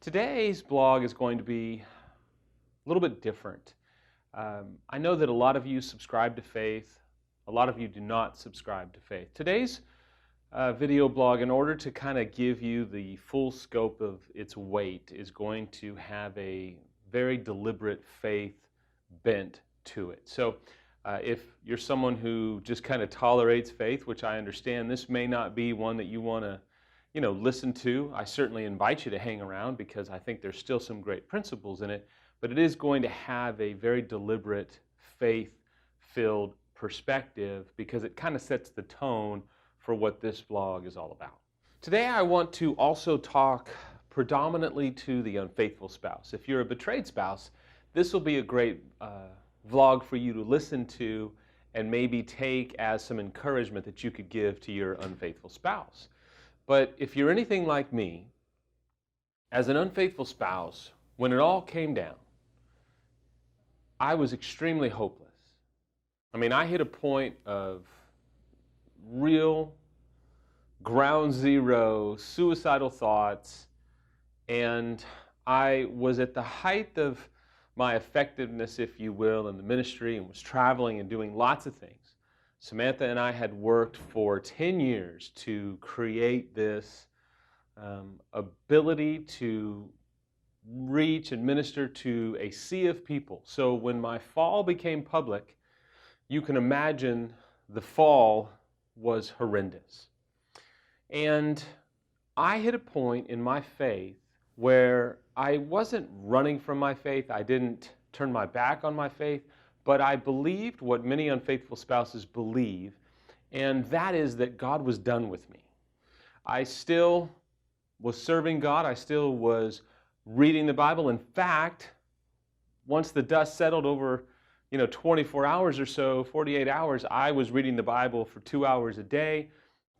Today's blog is going to be a little bit different. I know that a lot of you subscribe to faith. A lot of you do not subscribe to faith. Today's video blog, in order to kind of give you the full scope of its weight, is going to have a very deliberate faith bent to it. So if you're someone who just kind of tolerates faith, which I understand, this may not be one that you want to listen to. I certainly invite you to hang around because I think there's still some great principles in it, but it is going to have a very deliberate faith-filled perspective because it kind of sets the tone for what this vlog is all about. Today I want to also talk predominantly to the unfaithful spouse. If you're a betrayed spouse, this will be a great vlog for you to listen to and maybe take as some encouragement that you could give to your unfaithful spouse. But if you're anything like me, as an unfaithful spouse, when it all came down, I was extremely hopeless. I mean, I hit a point of real ground zero suicidal thoughts, and I was at the height of my effectiveness, if you will, in the ministry, and was traveling and doing lots of things. Samantha and I had worked for 10 years to create this ability to reach and minister to a sea of people. So when my fall became public, you can imagine the fall was horrendous. And I hit a point in my faith where I wasn't running from my faith. I didn't turn my back on my faith. But I believed what many unfaithful spouses believe, and that is that God was done with me. I still was serving God. I still was reading the Bible. In fact, once the dust settled over 24 hours or so, 48 hours, I was reading the Bible for 2 hours a day.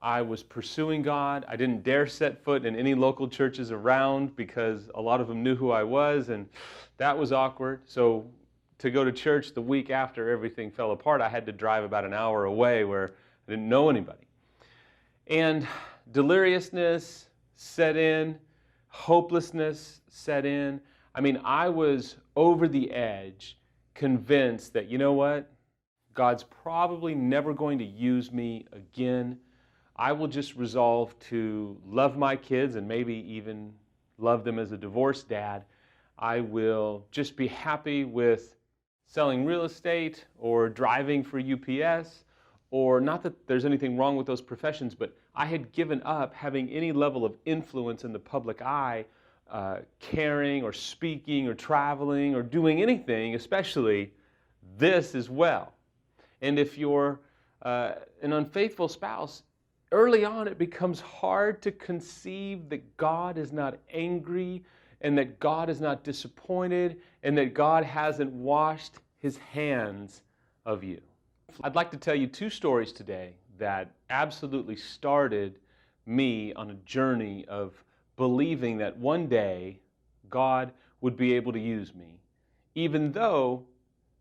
I was pursuing God. I didn't dare set foot in any local churches around because a lot of them knew who I was, and that was awkward. So to go to church the week after everything fell apart, I had to drive about an hour away where I didn't know anybody. And deliriousness set in, hopelessness set in. I mean, I was over the edge, convinced that, you know what, God's probably never going to use me again. I will just resolve to love my kids and maybe even love them as a divorced dad. I will just be happy with selling real estate or driving for UPS, or not that there's anything wrong with those professions, but I had given up having any level of influence in the public eye, caring or speaking or traveling or doing anything, especially this as well. And if you're an unfaithful spouse, early on it becomes hard to conceive that God is not angry and that God is not disappointed and that God hasn't washed His hands of you. I'd like to tell you 2 stories today that absolutely started me on a journey of believing that one day God would be able to use me, even though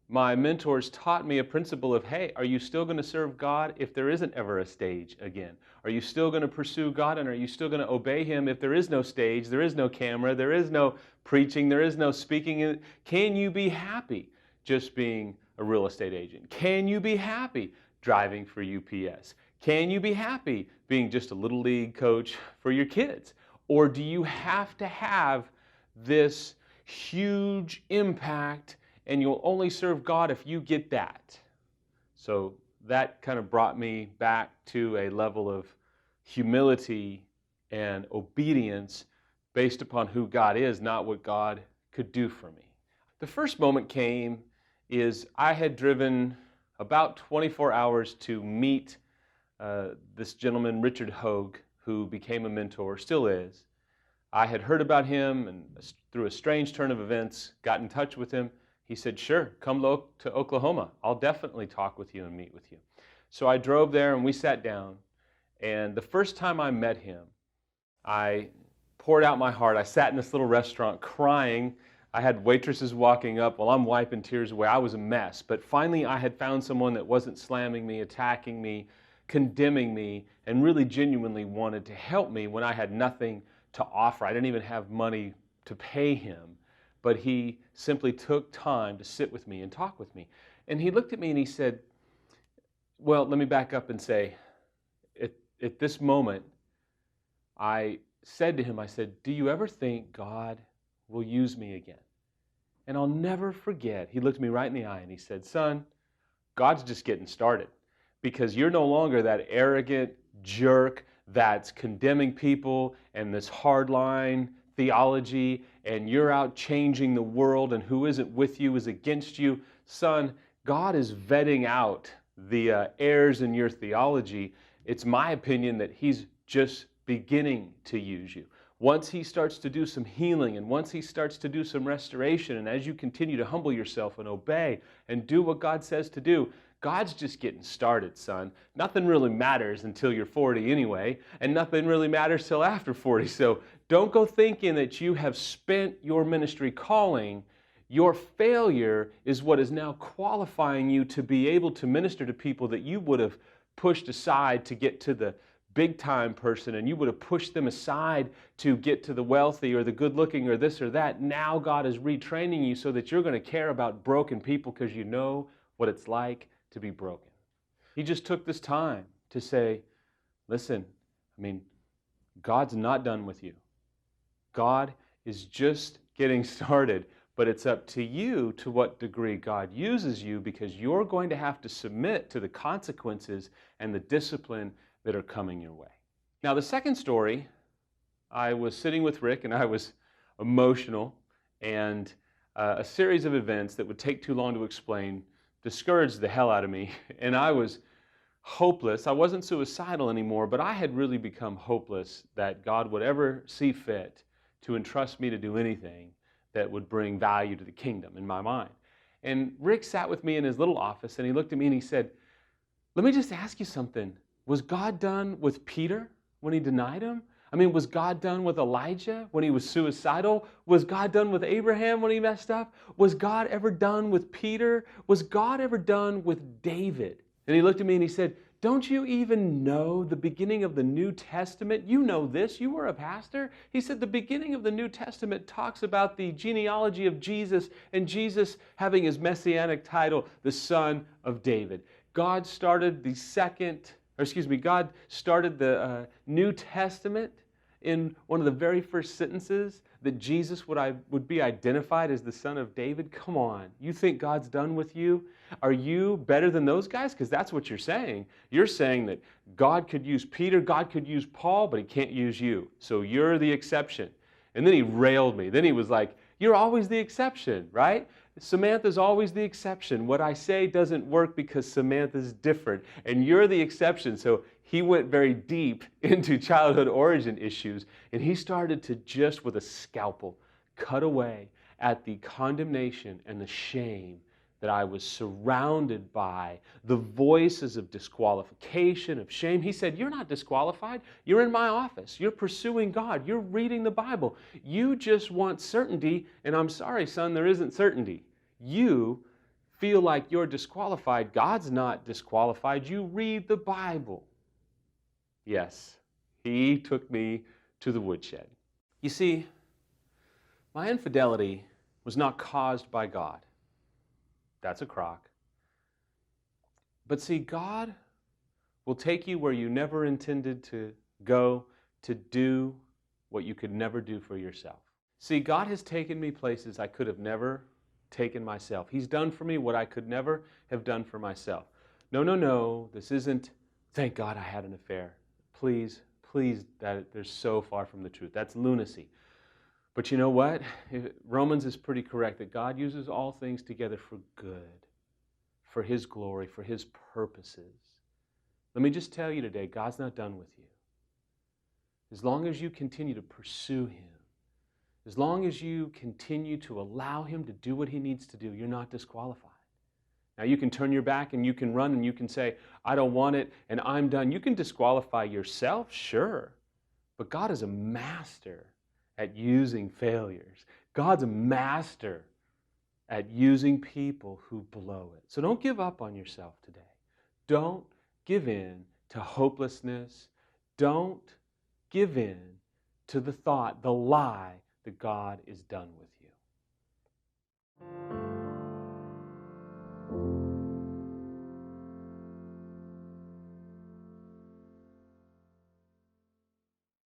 my mentors taught me a principle of, hey, are you still going to serve God if there isn't ever a stage again? Are you still going to pursue God, and are you still going to obey Him if there is no stage, there is no camera, there is no preaching, there is no speaking? Can you be happy just being a real estate agent? Can you be happy driving for UPS? Can you be happy being just a little league coach for your kids? Or do you have to have this huge impact and you'll only serve God if you get that? So that kind of brought me back to a level of humility and obedience based upon who God is, not what God could do for me. The first moment came is I had driven about 24 hours to meet this gentleman, Richard Hogue, who became a mentor, still is. I had heard about him and through a strange turn of events got in touch with him. He said, sure, come to Oklahoma. I'll definitely talk with you and meet with you. So I drove there and we sat down. And the first time I met him, I poured out my heart. I sat in this little restaurant crying. I had waitresses walking up while I'm wiping tears away. I was a mess. But finally I had found someone that wasn't slamming me, attacking me, condemning me and really genuinely wanted to help me when I had nothing to offer. I didn't even have money to pay him, but he simply took time to sit with me and talk with me. And he looked at me and he said, well, let me back up and say, at this moment, I said to him, I said, do you ever think God will use me again? And I'll never forget, he looked me right in the eye and he said, son, God's just getting started, because you're no longer that arrogant jerk that's condemning people and this hardline theology, and you're out changing the world, and who isn't with you is against you. Son, God is vetting out the errors in your theology. It's my opinion that he's just beginning to use you. Once he starts to do some healing, and once he starts to do some restoration, and as you continue to humble yourself and obey and do what God says to do, God's just getting started, son. Nothing really matters until you're 40 anyway, and nothing really matters till after 40. So don't go thinking that you have spent your ministry calling. Your failure is what is now qualifying you to be able to minister to people that you would have pushed aside to get to the big time person, and you would have pushed them aside to get to the wealthy or the good looking or this or that. Now God is retraining you so that you're going to care about broken people because you know what it's like to be broken. He just took this time to say, listen, God's not done with you. God is just getting started, but it's up to you to what degree God uses you, because you're going to have to submit to the consequences and the discipline that are coming your way. Now, the second story, I was sitting with Rick and I was emotional, and a series of events that would take too long to explain discouraged the hell out of me, and I was hopeless. I wasn't suicidal anymore, but I had really become hopeless that God would ever see fit to entrust me to do anything that would bring value to the kingdom in my mind. And Rick sat with me in his little office and he looked at me and he said, let me just ask you something. Was God done with Peter when he denied him? Was God done with Elijah when he was suicidal? Was God done with Abraham when he messed up? Was God ever done with Peter? Was God ever done with David? And he looked at me and he said, don't you even know the beginning of the New Testament? You know this, you were a pastor. He said the beginning of the New Testament talks about the genealogy of Jesus, and Jesus having his messianic title, the Son of David. God started the New Testament in one of the very first sentences that Jesus would be identified as the Son of David. Come on, you think God's done with you? Are you better than those guys? Because that's what you're saying. You're saying that God could use Peter, God could use Paul, but he can't use you. So you're the exception. And then he railed me. Then he was like, you're always the exception, right? Samantha's always the exception. What I say doesn't work because Samantha's different, and you're the exception. So he went very deep into childhood origin issues, and he started to just with a scalpel cut away at the condemnation and the shame that I was surrounded by, the voices of disqualification, of shame. He said, you're not disqualified. You're in my office. You're pursuing God. You're reading the Bible. You just want certainty, and I'm sorry, son, there isn't certainty. You feel like you're disqualified. God's not disqualified. You read the Bible. Yes, he took me to the woodshed. You see, my infidelity was not caused by God. That's a crock. But see, God will take you where you never intended to go to do what you could never do for yourself. See, God has taken me places I could have never taken myself. He's done for me what I could never have done for myself. No, this isn't, thank God I had an affair. Please, they're so far from the truth. That's lunacy. But you know what? Romans is pretty correct that God uses all things together for good, for his glory, for his purposes. Let me just tell you today, God's not done with you. As long as you continue to pursue him, as long as you continue to allow him to do what he needs to do, you're not disqualified. Now you can turn your back and you can run and you can say, I don't want it and I'm done. You can disqualify yourself, sure. But God is a master at using failures. God's a master at using people who blow it. So don't give up on yourself today. Don't give in to hopelessness, don't give in to the thought, the lie that God is done with you.